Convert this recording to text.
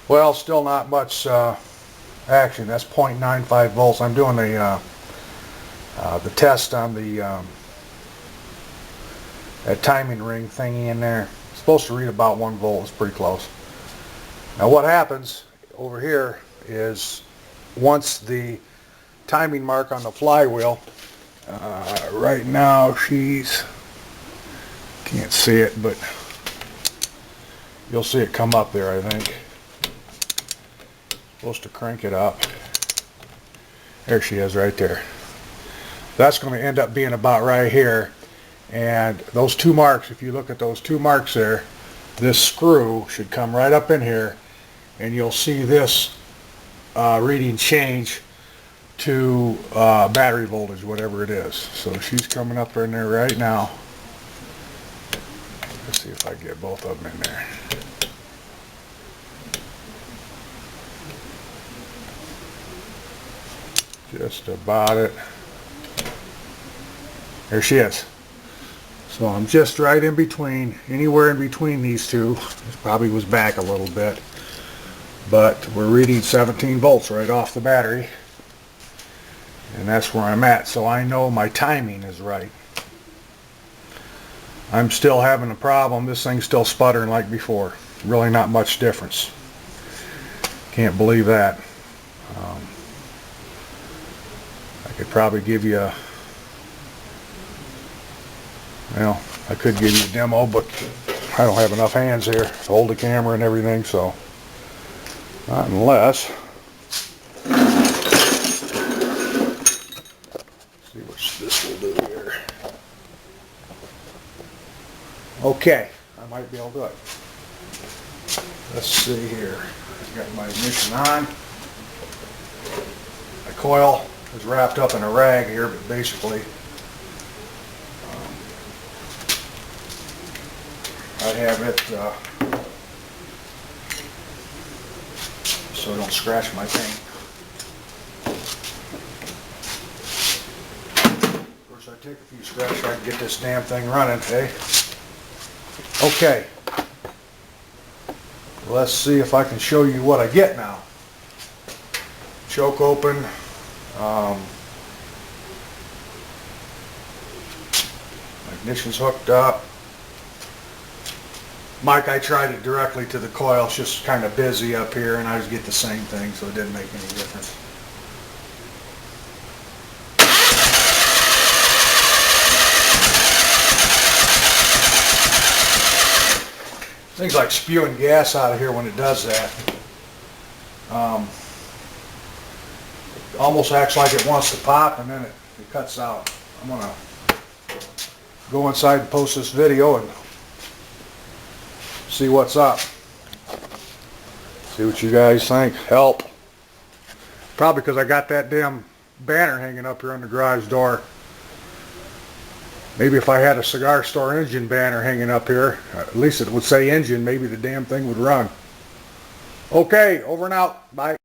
Well, still not much action. That's 0.95 volts. I'm doing the test on the that timing ring thingy in there. It's supposed to read about 1 volt. It's pretty close. Now what happens over here is once the timing mark on the flywheel, right now she's, can't see it, but you'll see it come up there, I think. Supposed to crank it up. There she is right there. That's going to end up being about right here. And those 2 marks, if you look at those 2 marks there, this screw should come right up in here, and you'll see this reading change to battery voltage, whatever it is. So she's coming up in there right now. Let's see if I get both of them in there. Just about it. There she is. So I'm just right in between, anywhere in between these two. This probably was back a little bit, but we're reading 17 volts right off the battery, and that's where I'm at. So I know my timing is right. I'm still having a problem. This thing's still sputtering like before. Really not much difference. Can't believe that. I could probably give you a, well, I could give you a demo, but I don't have enough hands here to hold the camera and everything, so not unless. See what this will do here. Okay, I might be able to do it. Let's see here. I've got my ignition on. My coil is wrapped up in a rag here, but basically I have it so I don't scratch my paint. Of course, I take a few scratches so I can get this damn thing running, eh? Okay. Let's see if I can show you what I get now. Choke open. My ignition's hooked up. Mic, I tried it directly to the coil. It's just kind of busy up here, and I just get the same thing, so it didn't make any difference. Things like spewing gas out of here when it does that. It almost acts like it wants to pop, and then it cuts out. I'm gonna go inside and post this video and see what's up. See what you guys think. Help. Probably because I got that damn banner hanging up here on the garage door. Maybe if I had a cigar store engine banner hanging up here, at least it would say engine, maybe the damn thing would run. Okay, over and out. Bye.